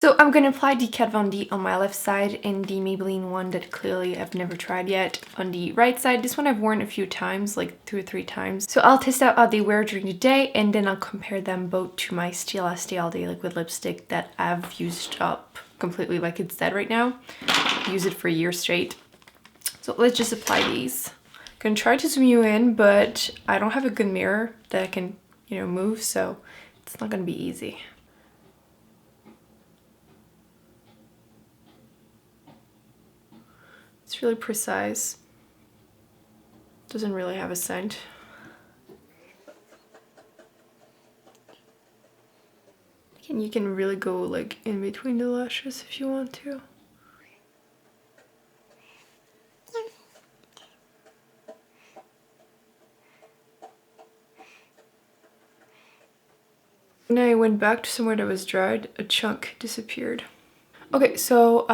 So I'm going to apply the Kat Von D on my left side and the Maybelline one that clearly I've never tried yet on the right side. This one I've worn a few times, like 2 or 3 times. So I'll test out how they wear during the day and then I'll compare them both to my Stila Stay All Day liquid lipstick that I've used up completely like it's dead right now. Use it for a year straight. So let's just apply these. I'm going to try to zoom you in, but I don't have a good mirror that I can, you know, move, so it's not going to be easy. It's really precise. Doesn't really have a scent. And you can really go like in between the lashes if you want to. When I went back to somewhere that was dried, a chunk disappeared. Okay, so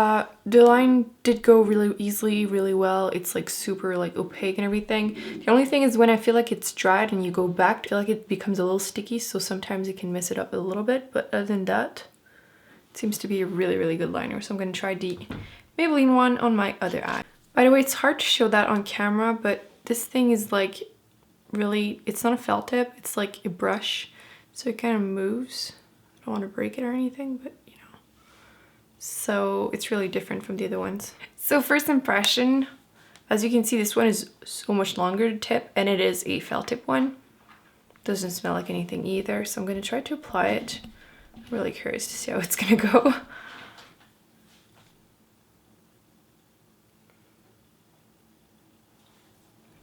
the line did go really easily, really well. It's like super like opaque and everything. The only thing is when I feel like it's dried and you go back, I feel like it becomes a little sticky, so sometimes it can mess it up a little bit. But other than that, it seems to be a really, really good liner. So I'm going to try the Maybelline one on my other eye. By the way, it's hard to show that on camera, but this thing is like really, it's not a felt tip, it's like a brush. So it kind of moves. I don't want to break it or anything, but so it's really different from the other ones. So first impression, as you can see, this one is so much longer to tip and it is a felt tip one. Doesn't smell like anything either, so I'm going to try to apply it. I'm really curious to see how it's going to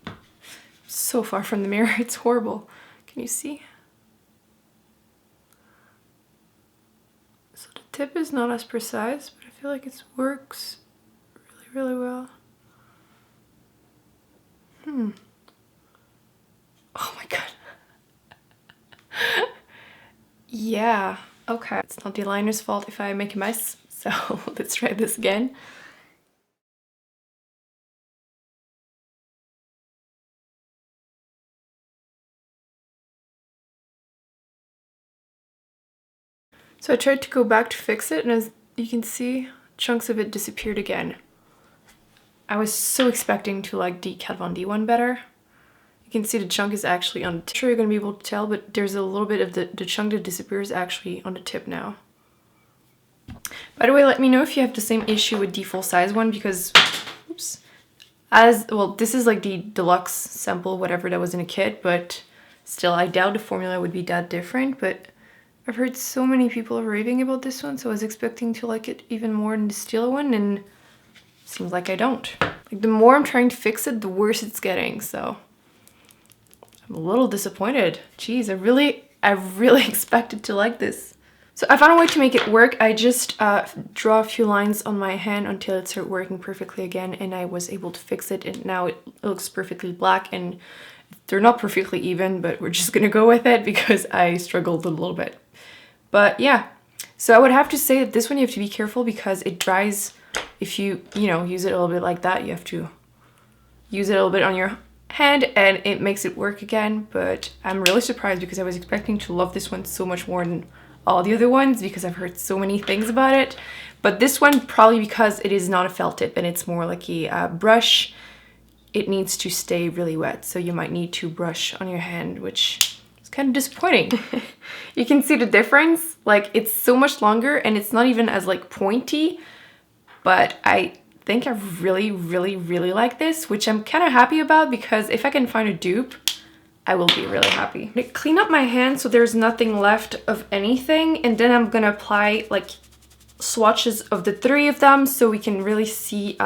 go. So far from the mirror, it's horrible. Can you see? Tip is not as precise, but I feel like it works really, really well. Oh my god. Yeah, okay. It's not the liner's fault if I make a mess, so let's try this again. So I tried to go back to fix it, and as you can see, chunks of it disappeared again. I was so expecting to like the Kat Von D one better. You can see the chunk is actually on the tip. I'm sure you're going to be able to tell, but there's a little bit of the chunk that disappears actually on the tip now. By the way, let me know if you have the same issue with the full size one, because, oops, as well, this is like the deluxe sample, whatever that was in a kit, but still, I doubt the formula would be that different, but I've heard so many people raving about this one, so I was expecting to like it even more than the Stila one, and it seems like I don't. Like, the more I'm trying to fix it, the worse it's getting, so I'm a little disappointed. Jeez, I really expected to like this. So I found a way to make it work. I just draw a few lines on my hand until it started working perfectly again, and I was able to fix it, and now it looks perfectly black, and they're not perfectly even, but we're just gonna go with it because I struggled a little bit. But yeah, so I would have to say that this one you have to be careful because it dries. If you use it a little bit like that, you have to use it a little bit on your hand and it makes it work again. But I'm really surprised because I was expecting to love this one so much more than all the other ones because I've heard so many things about it. But this one, probably because it is not a felt tip and it's more like a brush, it needs to stay really wet. So you might need to brush on your hand, which is kind of disappointing. You can see the difference. Like, it's so much longer and it's not even as like pointy, but I think I really, really, really like this, which I'm kind of happy about because if I can find a dupe, I will be really happy. I clean up my hand so there's nothing left of anything, and then I'm gonna apply like swatches of the 3 of them so we can really see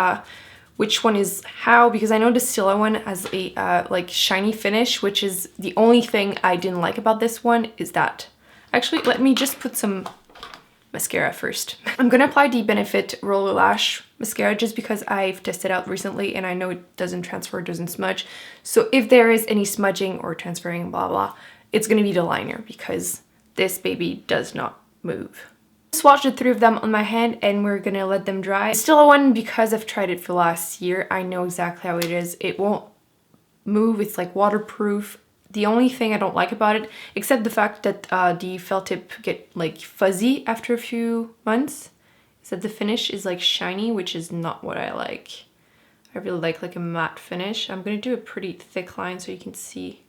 which one is how, because I know the Stila one has a like shiny finish, which is the only thing I didn't like about this one is that. Actually, let me just put some mascara first. I'm gonna apply the Benefit Roller Lash mascara just because I've tested out recently and I know it doesn't transfer, it doesn't smudge. So if there is any smudging or transferring, blah blah, it's gonna be the liner because this baby does not move. Swatch the 3 of them on my hand and we're gonna let them dry. Still one, because I've tried it for last year, I know exactly how it is. It won't move, it's like waterproof. The only thing I don't like about it, except the fact that the felt tip get like fuzzy after a few months, is that the finish is like shiny, which is not what I like. I really like a matte finish. I'm gonna do a pretty thick line so you can see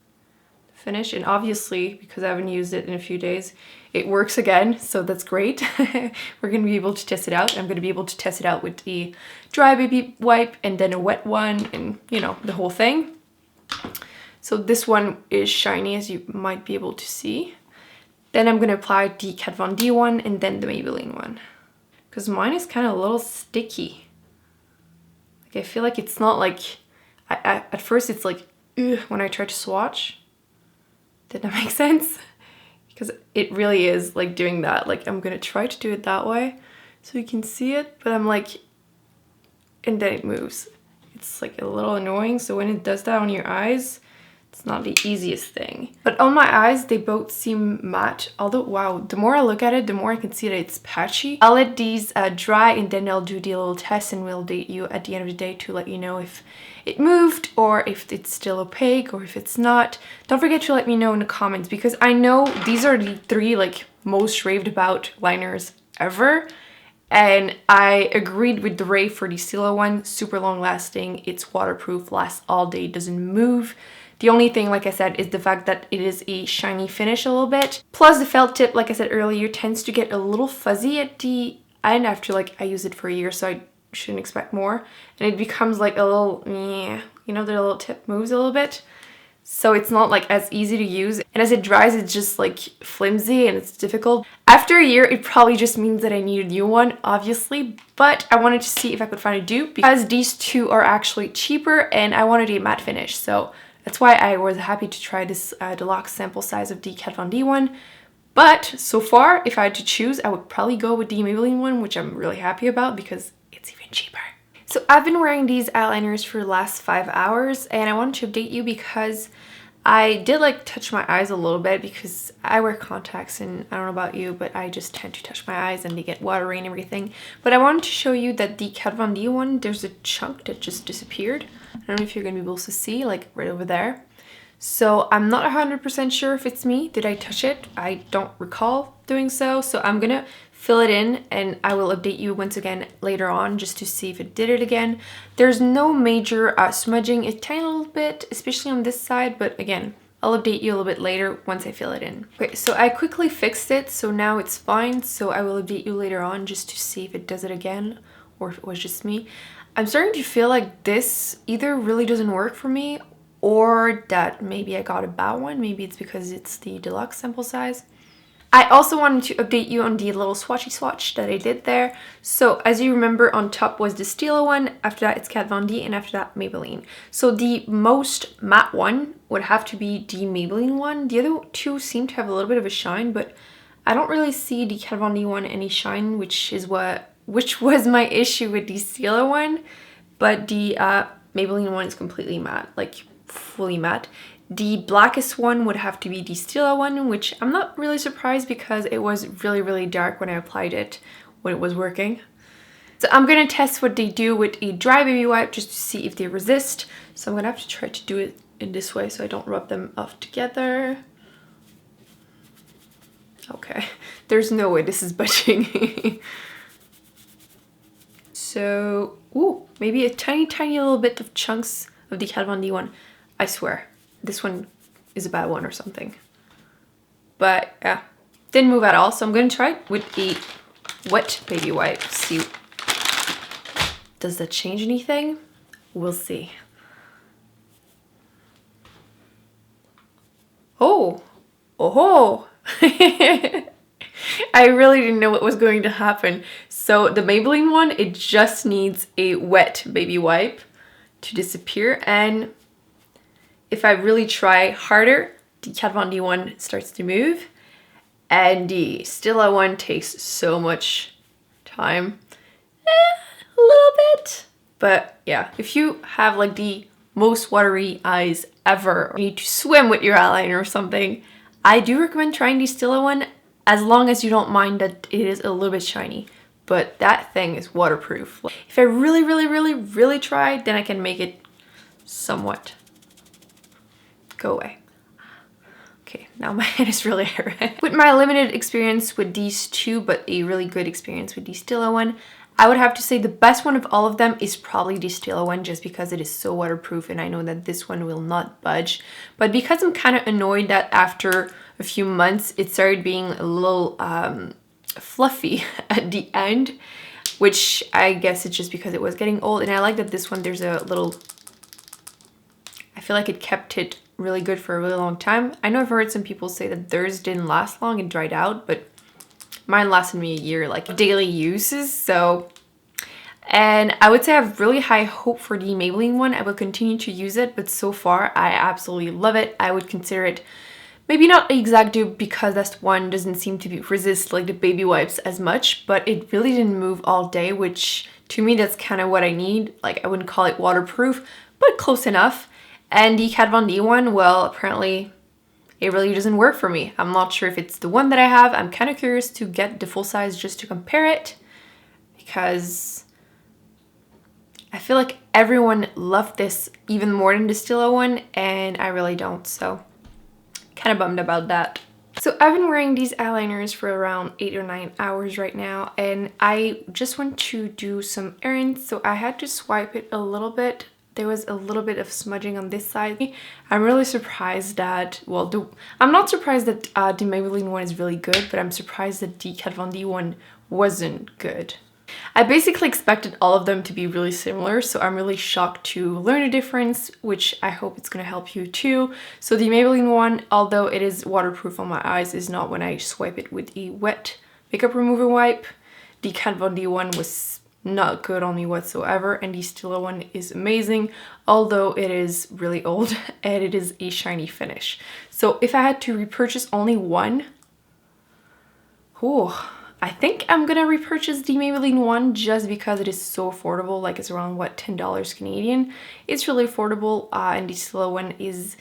the finish. And obviously, because I haven't used it in a few days, it works again, so that's great. We're gonna be able to test it out. I'm gonna be able to test it out with a dry baby wipe and then a wet one and, you know, the whole thing. So this one is shiny, as you might be able to see. Then I'm gonna apply the Kat Von D one and then the Maybelline one. Because mine is kind of a little sticky. Like, I feel like it's not like, at first it's like, ugh, when I try to swatch. Did that make sense? Because it really is like doing that. Like, I'm gonna try to do it that way so you can see it, but I'm like, and then it moves. It's like a little annoying. So when it does that on your eyes, it's not the easiest thing. But on my eyes, they both seem matte. Although, wow, the more I look at it, the more I can see that it's patchy. I'll let these dry and then I'll do the little test and we'll date you at the end of the day to let you know if it moved or if it's still opaque or if it's not. Don't forget to let me know in the comments because I know these are the 3 like most raved about liners ever. And I agreed with the rave for the Stila one. Super long lasting, it's waterproof, lasts all day, doesn't move. The only thing, like I said, is the fact that it is a shiny finish a little bit. Plus the felt tip, like I said earlier, tends to get a little fuzzy at the end after like I use it for a year, so I shouldn't expect more. And it becomes like a little, you know, the little tip moves a little bit. So it's not like as easy to use. And as it dries, it's just like flimsy and it's difficult. After a year, it probably just means that I need a new one, obviously. But I wanted to see if I could find a dupe because these 2 are actually cheaper and I wanted a matte finish. So that's why I was happy to try this deluxe sample size of the Kat Von D one. But so far, if I had to choose, I would probably go with the Maybelline one, which I'm really happy about because it's even cheaper. So I've been wearing these eyeliners for the last 5 hours and I wanted to update you because I did like touch my eyes a little bit because I wear contacts and I don't know about you, but I just tend to touch my eyes and they get watery and everything. But I wanted to show you that the Kat Von D one, there's a chunk that just disappeared. I don't know if you're gonna be able to see, like right over there. So I'm not 100% sure if it's me. Did I touch it? I don't recall doing so. So I'm gonna fill it in and I will update you once again later on just to see if it did it again. There's no major smudging, a tiny little bit, especially on this side, but again, I'll update you a little bit later once I fill it in. Okay, so I quickly fixed it, so now it's fine. So I will update you later on just to see if it does it again or if it was just me. I'm starting to feel like this either really doesn't work for me or that maybe I got a bad one. Maybe it's because it's the deluxe sample size. I also wanted to update you on the little swatchy swatch that I did there. So as you remember, on top was the Stila one, after that it's Kat Von D, and after that Maybelline. So the most matte one would have to be the Maybelline one. The other 2 seem to have a little bit of a shine, but I don't really see the Kat Von D one any shine, which was my issue with the Stila one. But the Maybelline one is completely matte, like fully matte. The blackest one would have to be the Stila one, which I'm not really surprised because it was really, really dark when I applied it, when it was working. So I'm gonna test what they do with a dry baby wipe just to see if they resist. So I'm gonna have to try to do it in this way so I don't rub them off together. Okay, there's no way this is budging. So, ooh, maybe a tiny, tiny little bit of chunks of the Kat Von D one. I swear. This one is a bad one or something. But yeah, didn't move at all. So I'm going to try it with a wet baby wipe. See, does that change anything? We'll see. Oh, oh, I really didn't know what was going to happen. So the Maybelline one, it just needs a wet baby wipe to disappear. And if I really try harder, the Kat Von D one starts to move. And the Stila one takes so much time. A little bit. But yeah, if you have like the most watery eyes ever, or you need to swim with your eyeliner or something, I do recommend trying the Stila one as long as you don't mind that it is a little bit shiny. But that thing is waterproof. If I really, really, really, really try, then I can make it somewhat go away. Okay, now my hand is really red. With my limited experience with these two, but a really good experience with the Stila one, I would have to say the best one of all of them is probably the Stila one, just because it is so waterproof and I know that this one will not budge. But because I'm kind of annoyed that after a few months it started being a little fluffy at the end, which I guess it's just because it was getting old. And I like that this one, there's a little, I feel like it kept it really good for a really long time. I know I've heard some people say that theirs didn't last long and dried out, but mine lasted me a year, like daily uses. So, and I would say I have really high hope for the Maybelline one. I will continue to use it, but so far I absolutely love it. I would consider it maybe not an exact dupe, because that one doesn't seem to resist like the baby wipes as much, but it really didn't move all day, which to me that's kind of what I need. Like, I wouldn't call it waterproof, but close enough. And the Kat Von D one, well, apparently it really doesn't work for me. I'm not sure if it's the one that I have. I'm kind of curious to get the full size just to compare it, because I feel like everyone loved this even more than the Stila one, and I really don't, so kind of bummed about that. So I've been wearing these eyeliners for around 8 or 9 hours right now, and I just went to do some errands, so I had to swipe it a little bit. There was a little bit of smudging on this side. I'm really surprised that, well, I'm not surprised that the Maybelline one is really good, but I'm surprised that the Kat Von D one wasn't good. I basically expected all of them to be really similar, so I'm really shocked to learn a difference, which I hope it's going to help you too. So the Maybelline one, although it is waterproof on my eyes, is not when I swipe it with a wet makeup remover wipe. The Kat Von D one was not good on me whatsoever, and the Stila one is amazing, although it is really old and it is a shiny finish. So if I had to repurchase only one, I think I'm gonna repurchase the Maybelline one just because it is so affordable. Like, it's around, what, $10 Canadian. It's really affordable, and the Stila one is,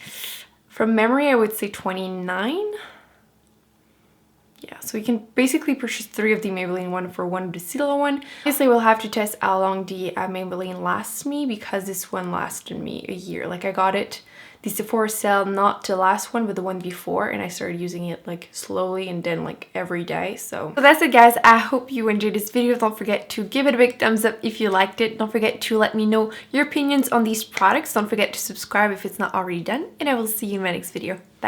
from memory, I would say 29. Yeah, so you can basically purchase 3 of the Maybelline one for 1 of the Stila one. Obviously, we'll have to test how long the Maybelline lasts me, because this one lasted me a year. Like, I got it, the Sephora sale, not the last one, but the one before, and I started using it like slowly and then like every day. So that's it, guys. I hope you enjoyed this video. Don't forget to give it a big thumbs up if you liked it. Don't forget to let me know your opinions on these products. Don't forget to subscribe if it's not already done, and I will see you in my next video. Bye.